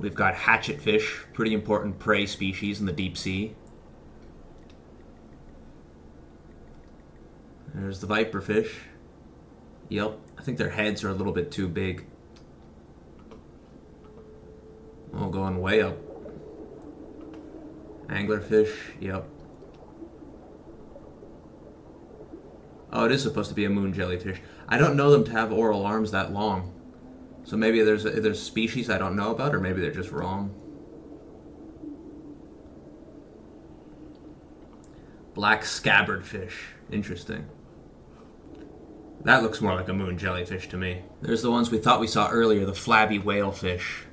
We've got hatchetfish, pretty important prey species in the deep sea. There's the viperfish. Yep, I think their heads are a little bit too big. Oh, going way up. Anglerfish, yep. Oh, it is supposed to be a moon jellyfish. I don't know them to have oral arms that long. So maybe there's a species I don't know about, or maybe they're just wrong. Black scabbard fish. Interesting. That looks more like a moon jellyfish to me. There's the ones we thought we saw earlier, the flabby whalefish.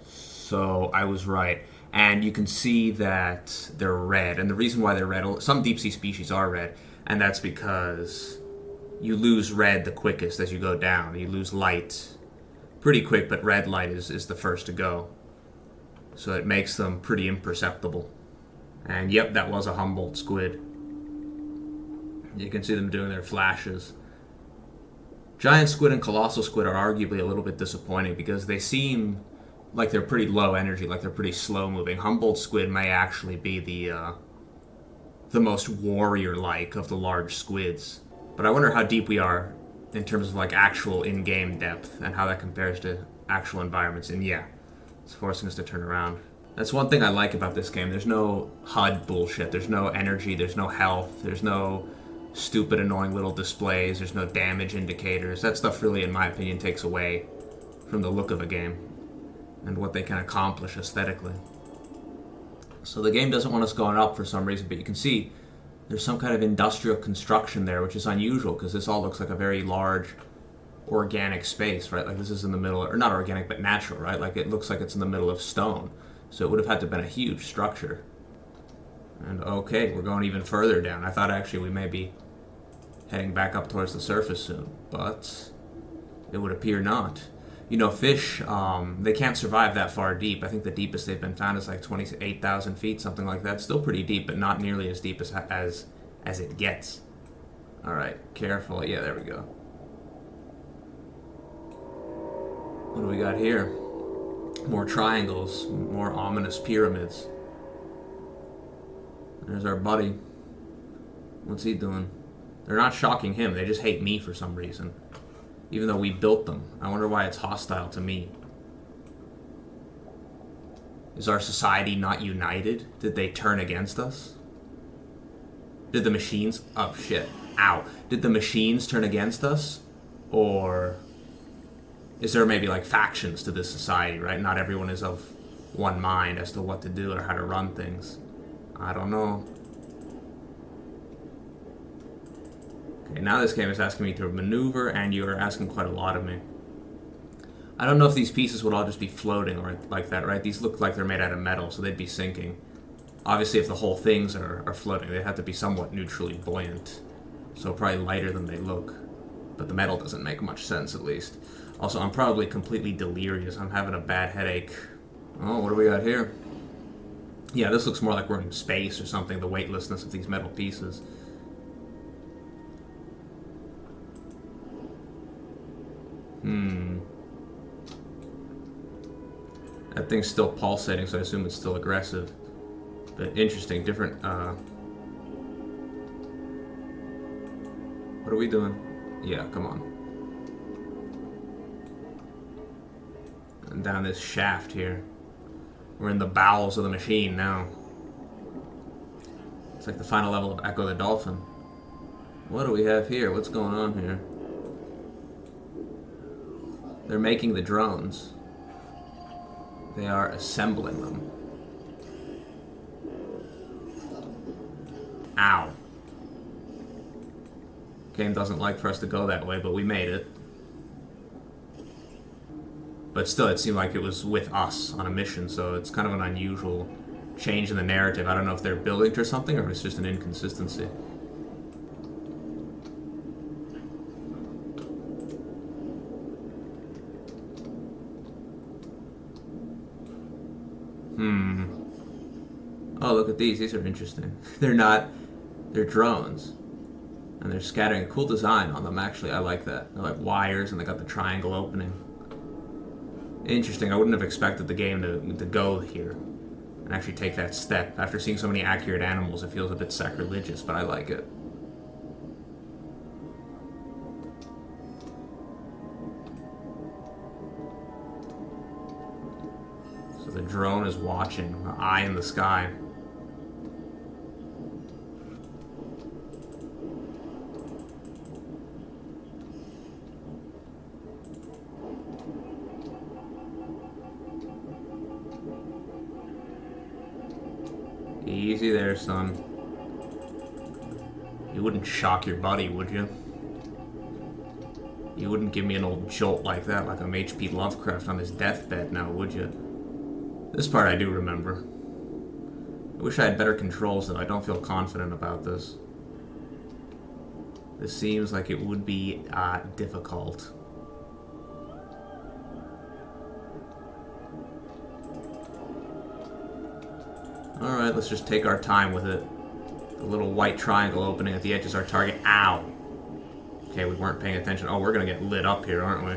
So I was right. And you can see that they're red. And the reason why they're red, some deep sea species are red, and that's because you lose red the quickest as you go down. You lose light pretty quick, but red light is the first to go. So it makes them pretty imperceptible. And yep, that was a Humboldt squid. You can see them doing their flashes. Giant squid and colossal squid are arguably a little bit disappointing because they seem like they're pretty low energy, like they're pretty slow moving. Humboldt squid may actually be the most warrior-like of the large squids. But I wonder how deep we are in terms of like actual in-game depth and how that compares to actual environments. And yeah, it's forcing us to turn around. That's one thing I like about this game. There's no HUD bullshit. There's no energy. There's no health. There's no stupid, annoying little displays. There's no damage indicators. That stuff really, in my opinion, takes away from the look of a game and what they can accomplish aesthetically. So the game doesn't want us going up for some reason, but you can see there's some kind of industrial construction there, which is unusual because this all looks like a very large organic space, right? Like this is in the middle, or not organic, but natural, right? Like it looks like it's in the middle of stone. So it would have had to have been a huge structure. And okay, we're going even further down. I thought actually we may be heading back up towards the surface soon, but it would appear not. You know, fish, they can't survive that far deep. I think the deepest they've been found is like 28,000 feet, something like that. Still pretty deep, but not nearly as deep as it gets. All right, careful. Yeah, there we go. What do we got here? More triangles, more ominous pyramids. There's our buddy. What's he doing? They're not shocking him. They just hate me for some reason. Even though we built them. I wonder why it's hostile to me. Is our society not united? Did they turn against us? Did the machines... Oh, shit. Ow. Did the machines turn against us? Or is there maybe like factions to this society, right? Not everyone is of one mind as to what to do or how to run things. I don't know. Okay, now this game is asking me to maneuver, and you're asking quite a lot of me. I don't know if these pieces would all just be floating or like that, right? These look like they're made out of metal, so they'd be sinking. Obviously, if the whole things are floating, they'd have to be somewhat neutrally buoyant. So probably lighter than they look. But the metal doesn't make much sense, at least. Also, I'm probably completely delirious. I'm having a bad headache. Oh, what do we got here? Yeah, this looks more like we're in space or something, the weightlessness of these metal pieces. That thing's still pulsating, so I assume it's still aggressive. But interesting, different, What are we doing? Yeah, come on. And down this shaft here. We're in the bowels of the machine now. It's like the final level of Echo the Dolphin. What do we have here? What's going on here? They're making the drones. They are assembling them. Ow. Game doesn't like for us to go that way, but we made it. But still, it seemed like it was with us on a mission, so it's kind of an unusual change in the narrative. I don't know if they're building to something or if it's just an inconsistency. Oh, look at these. These are interesting. They're drones. And they're scattering. Cool design on them, actually. I like that. They're like wires, and they got the triangle opening. Interesting. I wouldn't have expected the game to go here and actually take that step. After seeing so many accurate animals, it feels a bit sacrilegious, but I like it. So the drone is watching, an eye in the sky. Easy there, son. You wouldn't shock your buddy, would you? You wouldn't give me an old jolt like that, like I'm H.P. Lovecraft on his deathbed now, would you? This part I do remember. I wish I had better controls, though. I don't feel confident about this. This seems like it would be difficult. Alright, let's just take our time with it. The little white triangle opening at the edge is our target. Ow! Okay, we weren't paying attention. Oh, we're gonna get lit up here, aren't we?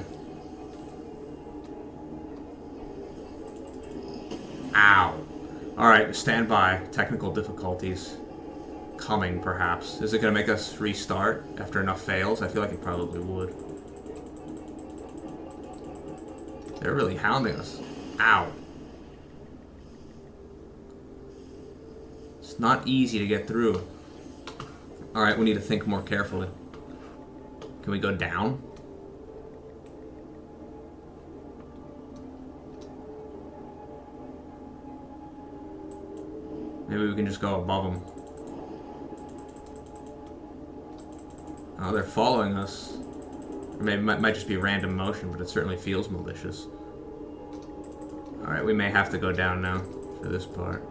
Ow! Alright, stand by. Technical difficulties. Coming, perhaps. Is it gonna make us restart after enough fails? I feel like it probably would. They're really hounding us. Ow. It's not easy to get through. Alright, we need to think more carefully. Can we go down? Maybe we can just go above them. Oh, they're following us. Or maybe it might just be random motion, but it certainly feels malicious. Alright, we may have to go down now for this part.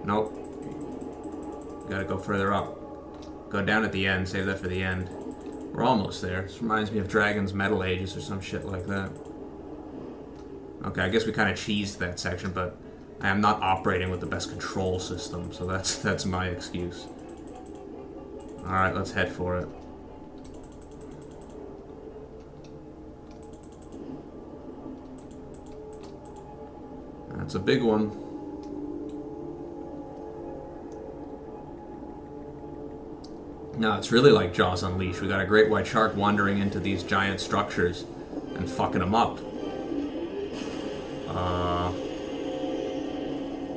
Nope. Gotta go further up. Go down at the end, save that for the end. We're almost there. This reminds me of Dragon's Metal Ages or some shit like that. Okay, I guess we kind of cheesed that section, but I am not operating with the best control system, so that's my excuse. Alright, let's head for it. That's a big one. No, it's really like Jaws Unleashed. We got a great white shark wandering into these giant structures and fucking them up.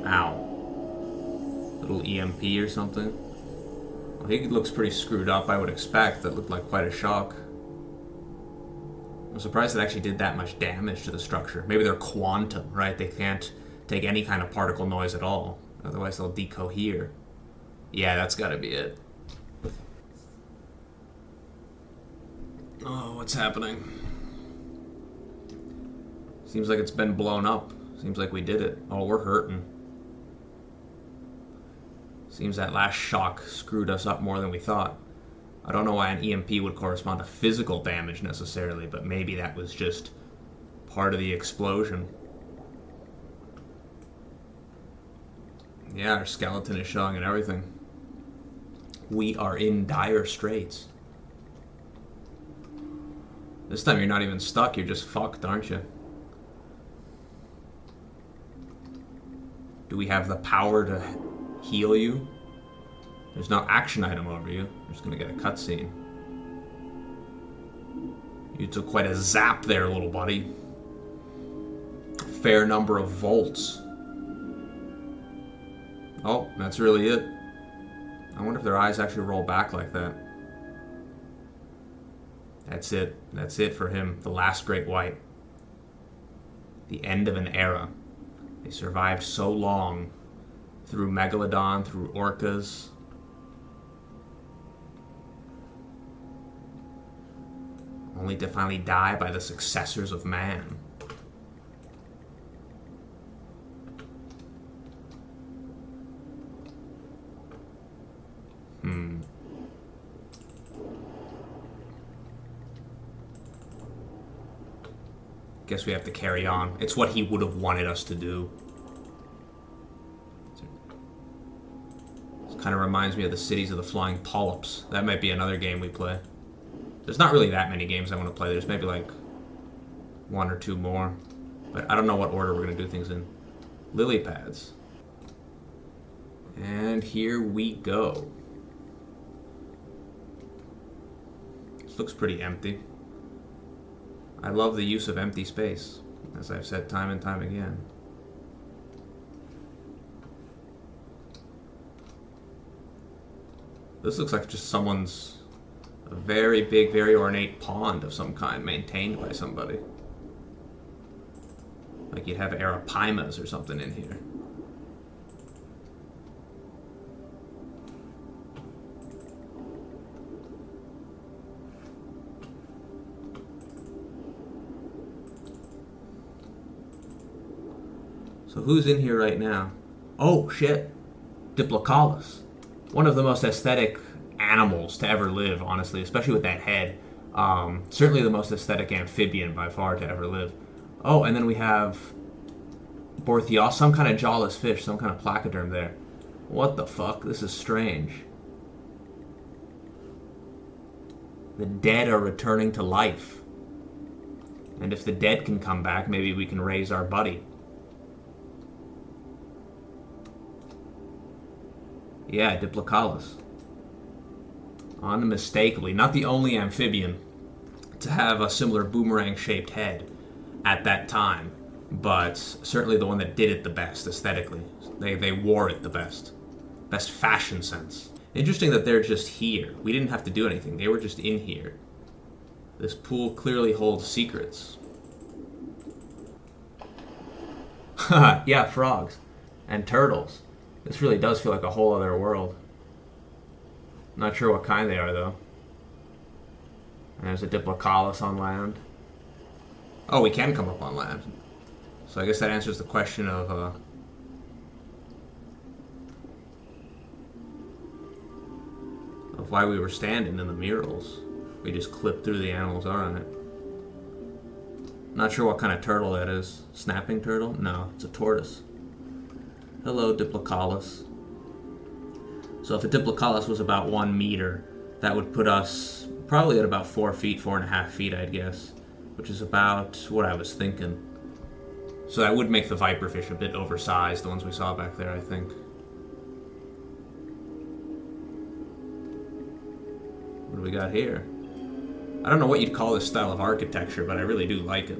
Ow. Little EMP or something. Well, he looks pretty screwed up, I would expect. That looked like quite a shock. I'm surprised it actually did that much damage to the structure. Maybe they're quantum, right? They can't take any kind of particle noise at all. Otherwise they'll decohere. Yeah, that's gotta be it. Oh, what's happening? Seems like it's been blown up. Seems like we did it. Oh, we're hurting. Seems that last shock screwed us up more than we thought. I don't know why an EMP would correspond to physical damage necessarily, but maybe that was just part of the explosion. Yeah, our skeleton is showing and everything. We are in dire straits. This time you're not even stuck, you're just fucked, aren't you? Do we have the power to heal you? There's no action item over you. You're just gonna get a cutscene. You took quite a zap there, little buddy. A fair number of volts. Oh, that's really it. I wonder if their eyes actually roll back like that. That's it. That's it for him. The last great white. The end of an era. They survived so long. Through Megalodon, through orcas. Only to finally die by the successors of man. Guess we have to carry on. It's what he would have wanted us to do. This kind of reminds me of the Cities of the Flying Polyps. That might be another game we play. There's not really that many games I want to play. There's maybe like one or two more. But I don't know what order we're going to do things in. Lily pads. And here we go. This looks pretty empty. I love the use of empty space, as I've said time and time again. This looks like just someone's a very big, very ornate pond of some kind, maintained by somebody. Like you'd have arapimas or something in here. So who's in here right now? Oh, shit. Diplocalus. One of the most aesthetic animals to ever live, honestly, especially with that head. Certainly the most aesthetic amphibian by far to ever live. Oh, and then we have Bortheos, some kind of jawless fish, some kind of placoderm there. What the fuck? This is strange. The dead are returning to life. And if the dead can come back, maybe we can raise our buddy. Yeah, Diplocalus. Unmistakably. Not the only amphibian to have a similar boomerang-shaped head at that time, but certainly the one that did it the best aesthetically. They wore it the best. Best fashion sense. Interesting that they're just here. We didn't have to do anything. They were just in here. This pool clearly holds secrets. Yeah, frogs. And turtles. This really does feel like a whole other world. Not sure what kind they are, though. And there's a Diplocalus on land. Oh, we can come up on land. So I guess that answers the question of why we were standing in the murals. We just clipped through the animals are on it. Not sure what kind of turtle that is. Snapping turtle? No, it's a tortoise. Hello, Diplocalus. So if a Diplocalus was about 1 meter, that would put us probably at about 4 feet, 4.5 feet, I'd guess. Which is about what I was thinking. So that would make the viperfish a bit oversized, the ones we saw back there, I think. What do we got here? I don't know what you'd call this style of architecture, but I really do like it.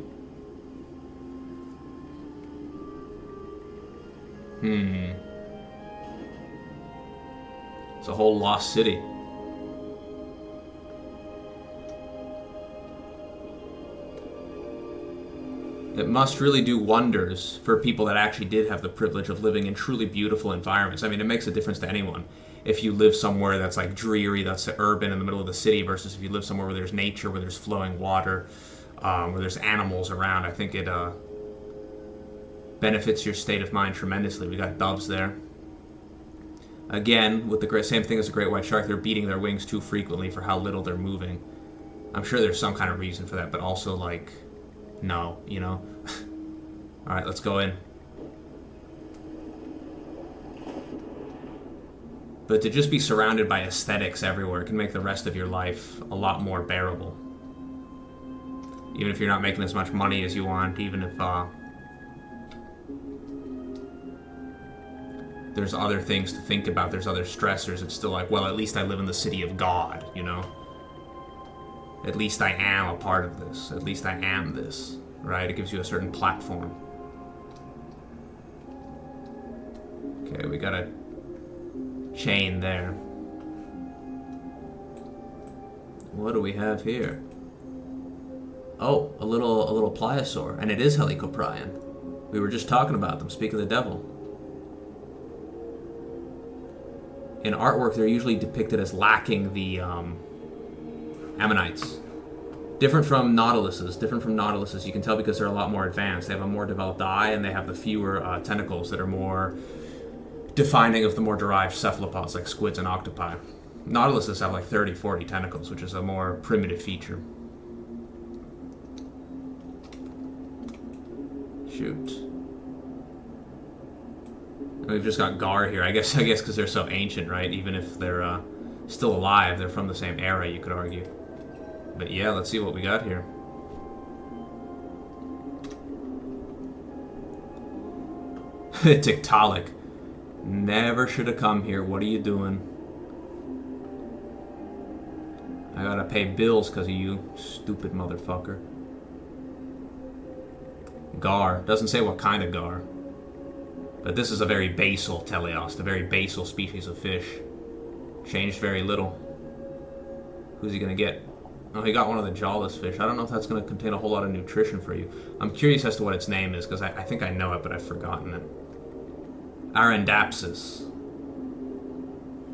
It's a whole lost city. It must really do wonders for people that actually did have the privilege of living in truly beautiful environments. I mean, it makes a difference to anyone. If you live somewhere that's like dreary, that's urban in the middle of the city, versus if you live somewhere where there's nature, where there's flowing water, where there's animals around, I think it benefits your state of mind tremendously. We got doves there. Again, with the same thing as a great white shark, they're beating their wings too frequently for how little they're moving. I'm sure there's some kind of reason for that, but also like, no, you know? Alright, let's go in. But to just be surrounded by aesthetics everywhere can make the rest of your life a lot more bearable. Even if you're not making as much money as you want, even if there's other things to think about, there's other stressors, it's still like, well, at least I live in the city of God, you know? At least I am a part of this. At least I am this, right? It gives you a certain platform. Okay, we got a chain there. What do we have here? Oh, a little pliosaur, and it is Helicoprion. We were just talking about them, speak of the devil. In artwork, they're usually depicted as lacking the ammonites. Different from nautiluses, you can tell because they're a lot more advanced. They have a more developed eye, and they have the fewer tentacles that are more defining of the more derived cephalopods like squids and octopi. Nautiluses have like 30, 40 tentacles, which is a more primitive feature. Shoot. We've just got Gar here. I guess because they're so ancient, right? Even if they're still alive, they're from the same era, you could argue. But yeah, let's see what we got here. Tiktaalik. Never should have come here. What are you doing? I gotta pay bills because of you, stupid motherfucker. Gar. Doesn't say what kind of gar. But this is a very basal teleost, a very basal species of fish. Changed very little. Who's he gonna get? Oh, he got one of the jawless fish. I don't know if that's gonna contain a whole lot of nutrition for you. I'm curious as to what its name is, because I think I know it, but I've forgotten it. Arendapsus.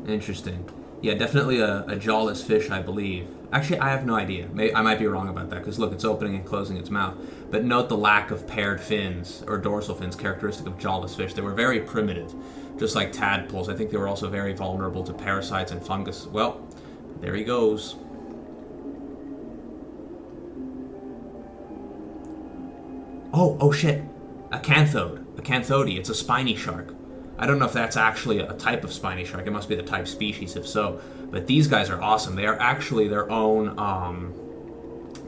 Interesting. Yeah, definitely a jawless fish, I believe. Actually, I have no idea. I might be wrong about that, because look, it's opening and closing its mouth. But note the lack of paired fins, or dorsal fins, characteristic of jawless fish. They were very primitive, just like tadpoles. I think they were also very vulnerable to parasites and fungus. Well, there he goes. Oh shit. A canthode. It's a spiny shark. I don't know if that's actually a type of spiny shark. It must be the type species, if so. But these guys are awesome. They are actually their own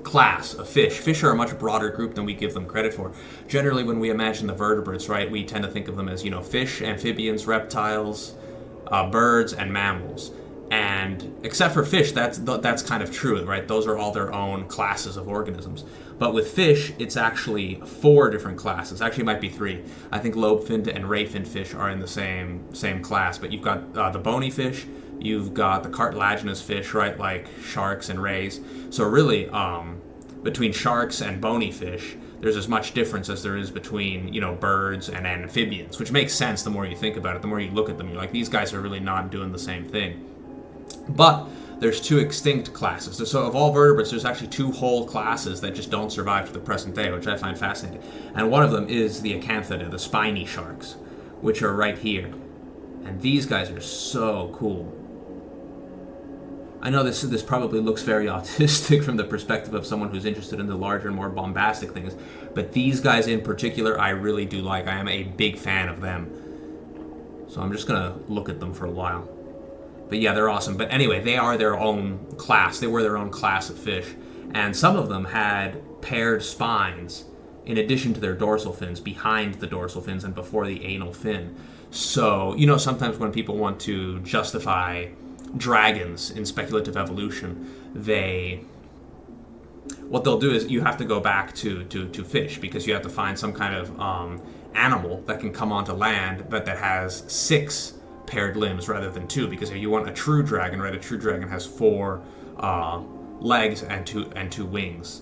class of fish. Fish are a much broader group than we give them credit for. Generally, when we imagine the vertebrates, right, we tend to think of them as, fish, amphibians, reptiles, birds, and mammals. And except for fish, that's kind of true, right? Those are all their own classes of organisms. But with fish, it's actually 4 different classes. Actually, it might be 3. I think lobe-finned and ray-finned fish are in the same class. But you've got the bony fish, you've got the cartilaginous fish, right, like sharks and rays. So really, between sharks and bony fish, there's as much difference as there is between, birds and amphibians, which makes sense the more you think about it. The more you look at them, you're like, these guys are really not doing the same thing. But there's 2 extinct classes. So of all vertebrates, there's actually 2 whole classes that just don't survive to the present day, which I find fascinating. And one of them is the Acanthidae, the spiny sharks, which are right here. And these guys are so cool. I know this probably looks very autistic from the perspective of someone who's interested in the larger and more bombastic things, but these guys in particular I really do like. I am a big fan of them. So I'm just gonna look at them for a while. But yeah, they're awesome. But anyway, they are their own class. They were their own class of fish. And some of them had paired spines in addition to their dorsal fins, behind the dorsal fins and before the anal fin. So, sometimes when people want to justify dragons in speculative evolution, what they'll do is you have to go back to fish, because you have to find some kind of animal that can come onto land, but that has 6 paired limbs rather than 2, because if you want a true dragon, right, a true dragon has 4 legs and two wings,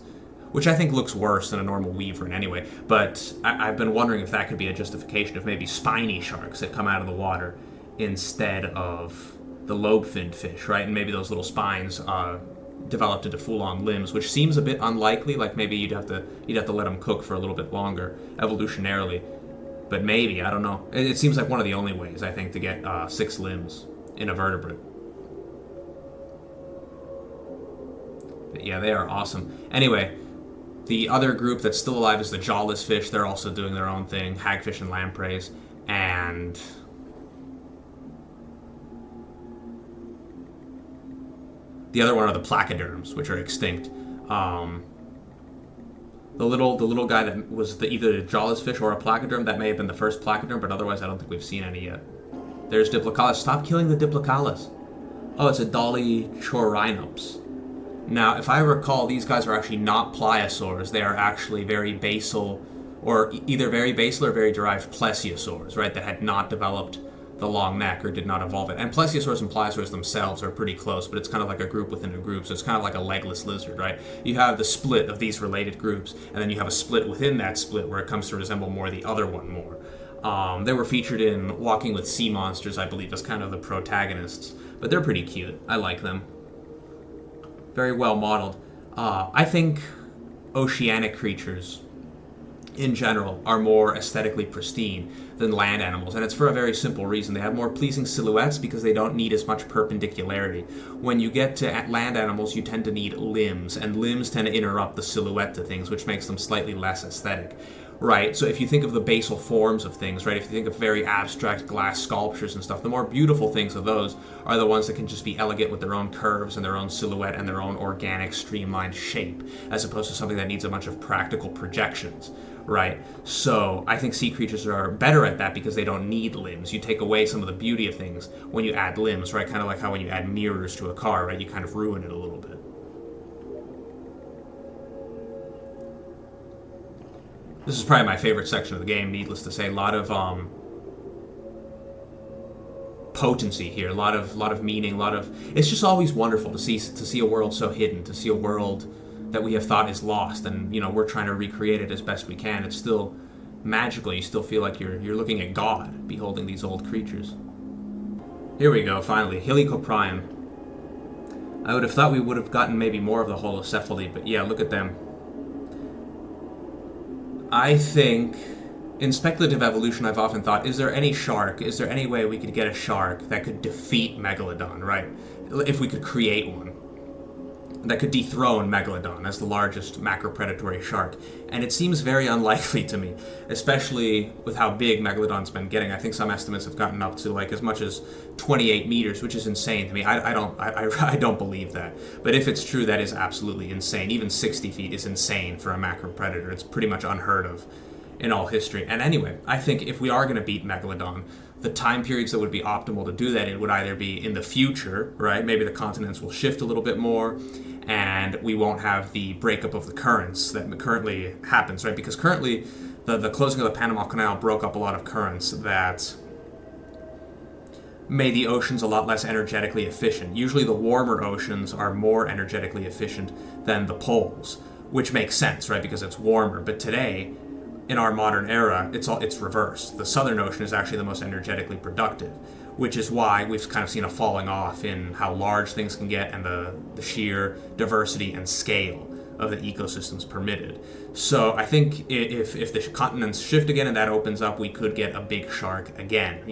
which I think looks worse than a normal wyvern anyway. But I've been wondering if that could be a justification of maybe spiny sharks that come out of the water instead of the lobe-finned fish, right? And maybe those little spines developed into full-on limbs, which seems a bit unlikely. Like maybe you'd have to let them cook for a little bit longer evolutionarily. But maybe, I don't know. It seems like one of the only ways, I think, to get 6 limbs in a vertebrate. But yeah, they are awesome. Anyway, the other group that's still alive is the jawless fish. They're also doing their own thing, hagfish and lampreys. And the other one are the placoderms, which are extinct. The little guy that was either a jawless fish or a placoderm, that may have been the first placoderm, but otherwise I don't think we've seen any yet. There's Diplocaulus. Stop killing the Diplocaulus. Oh, it's a Dolichorhinops. Now, if I recall, these guys are actually not pliosaurs. They are actually very basal, or either very basal or very derived plesiosaurs, right, that had not developed the long neck or did not evolve it. And plesiosaurs and pliosaurs themselves are pretty close, but it's kind of like a group within a group. So it's kind of like a legless lizard, right? You have the split of these related groups, and then you have a split within that split where it comes to resemble more the other one more. They were featured in Walking with Sea Monsters, I believe, as kind of the protagonists, but they're pretty cute. I like them. Very well modeled. I think oceanic creatures in general are more aesthetically pristine than land animals, and it's for a very simple reason. They have more pleasing silhouettes because they don't need as much perpendicularity. When you get to land animals, you tend to need limbs, and limbs tend to interrupt the silhouette to things, which makes them slightly less aesthetic. Right, so if you think of the basal forms of things, right, if you think of very abstract glass sculptures and stuff, the more beautiful things of those are the ones that can just be elegant with their own curves and their own silhouette and their own organic, streamlined shape, as opposed to something that needs a bunch of practical projections, right? So I think sea creatures are better at that because they don't need limbs. You take away some of the beauty of things when you add limbs, right? Kind of like how when you add mirrors to a car, right? You kind of ruin it a little bit. This is probably my favorite section of the game, needless to say. A lot of potency here, a lot of meaning, it's just always wonderful to see a world so hidden, to see a world that we have thought is lost, and we're trying to recreate it as best we can. It's still magical. You still feel like you're looking at God, beholding these old creatures. Here we go, finally, Helicoprion. I would have thought we would have gotten maybe more of the holocephaly, but yeah, look at them. I think in speculative evolution, I've often thought, is there any way we could get a shark that could defeat Megalodon, right? If we could create one that could dethrone Megalodon as the largest macropredatory shark. And it seems very unlikely to me, especially with how big Megalodon's been getting. I think some estimates have gotten up to like as much as 28 meters, which is insane to me. I don't believe that. But if it's true, that is absolutely insane. Even 60 feet is insane for a macropredator. It's pretty much unheard of in all history. And anyway, I think if we are going to beat Megalodon, the time periods that would be optimal to do that in would either be in the future, right? Maybe the continents will shift a little bit more, and we won't have the breakup of the currents that currently happens, right? Because currently, the closing of the Panama Canal broke up a lot of currents that made the oceans a lot less energetically efficient. Usually the warmer oceans are more energetically efficient than the poles, which makes sense, right? Because it's warmer. But today, in our modern era, it's reversed. The Southern Ocean is actually the most energetically productive, which is why we've kind of seen a falling off in how large things can get and the sheer diversity and scale of the ecosystems permitted. So I think if the continents shift again and that opens up, we could get a big shark again.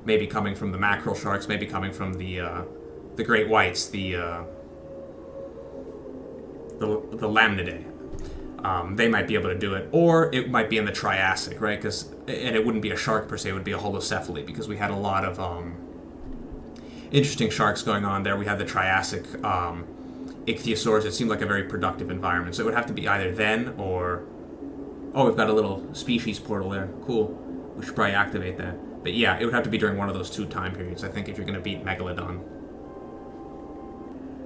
Maybe coming from the mackerel sharks, maybe coming from the great whites, the lamnidae. They might be able to do it, or it might be in the Triassic, right? And it wouldn't be a shark per se; it would be a holocephaly, because we had a lot of interesting sharks going on there. We had the Triassic ichthyosaurs. It seemed like a very productive environment, so it would have to be either then or we've got a little species portal there. Cool. We should probably activate that. But yeah, it would have to be during one of those two time periods, I think, if you're going to beat Megalodon.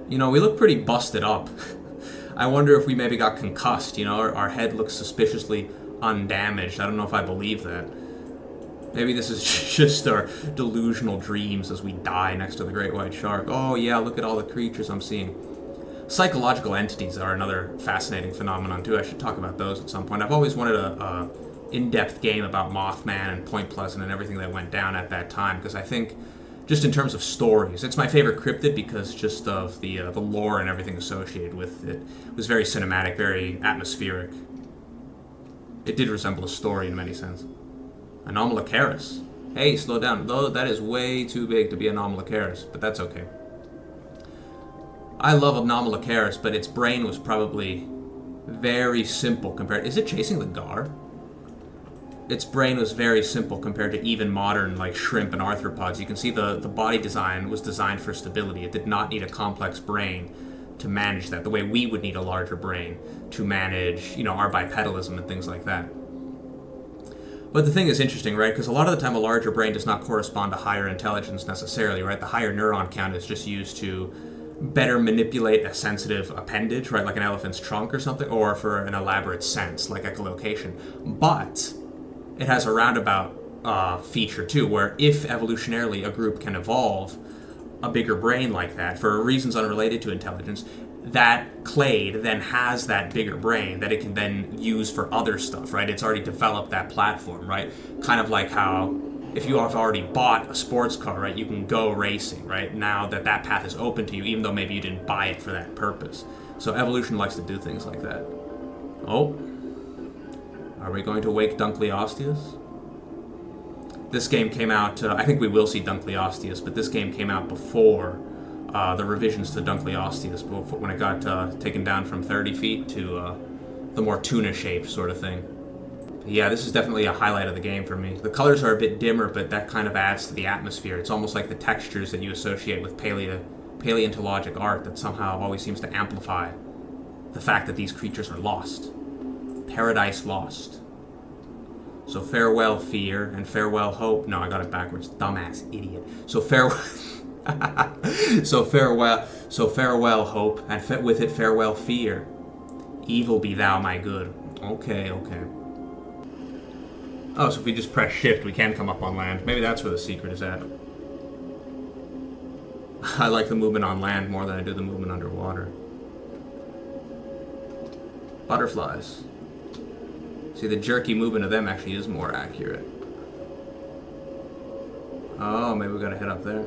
We look pretty busted up. I wonder if we maybe got concussed, our head looks suspiciously undamaged. I don't know if I believe that. Maybe this is just our delusional dreams as we die next to the great white shark. Oh yeah, look at all the creatures I'm seeing. Psychological entities are another fascinating phenomenon too. I should talk about those at some point. I've always wanted a in-depth game about Mothman and Point Pleasant and everything that went down at that time, because I think just in terms of stories, it's my favorite cryptid because just of the lore and everything associated with it. It was very cinematic, very atmospheric. It did resemble a story in many senses. Anomalocaris. Hey, slow down. Though that is way too big to be Anomalocaris, but that's okay. I love Anomalocaris, but its brain was probably very simple compared. Is it chasing the gar? Its brain was very simple compared to even modern like shrimp and arthropods. You can see the body design was designed for stability. It did not need a complex brain to manage that, the way we would need a larger brain to manage, our bipedalism and things like that. But the thing is interesting, right? Because a lot of the time a larger brain does not correspond to higher intelligence necessarily, right? The higher neuron count is just used to better manipulate a sensitive appendage, right? Like an elephant's trunk or something, or for an elaborate sense, like echolocation. But it has a roundabout feature too, where if evolutionarily a group can evolve a bigger brain like that for reasons unrelated to intelligence, that clade then has that bigger brain that it can then use for other stuff, right? It's already developed that platform, right? Kind of like how if you have already bought a sports car, right, you can go racing, right? Now that path is open to you, even though maybe you didn't buy it for that purpose. So evolution likes to do things like that. Oh. Are we going to wake Dunkleosteus? This game came out, I think we will see Dunkleosteus, but this game came out before the revisions to Dunkleosteus, when it got taken down from 30 feet to the more tuna shape sort of thing. Yeah, this is definitely a highlight of the game for me. The colors are a bit dimmer, but that kind of adds to the atmosphere. It's almost like the textures that you associate with paleontologic art that somehow always seems to amplify the fact that these creatures are lost. Paradise lost. So farewell fear and farewell hope. No, I got it backwards. Dumbass idiot. So farewell. So farewell hope, and with it farewell fear. Evil be thou my good. Okay. Oh, so if we just press shift, we can come up on land. Maybe that's where the secret is at. I like the movement on land more than I do the movement underwater. Butterflies. See, the jerky movement of them actually is more accurate. Oh, maybe we gotta head up there.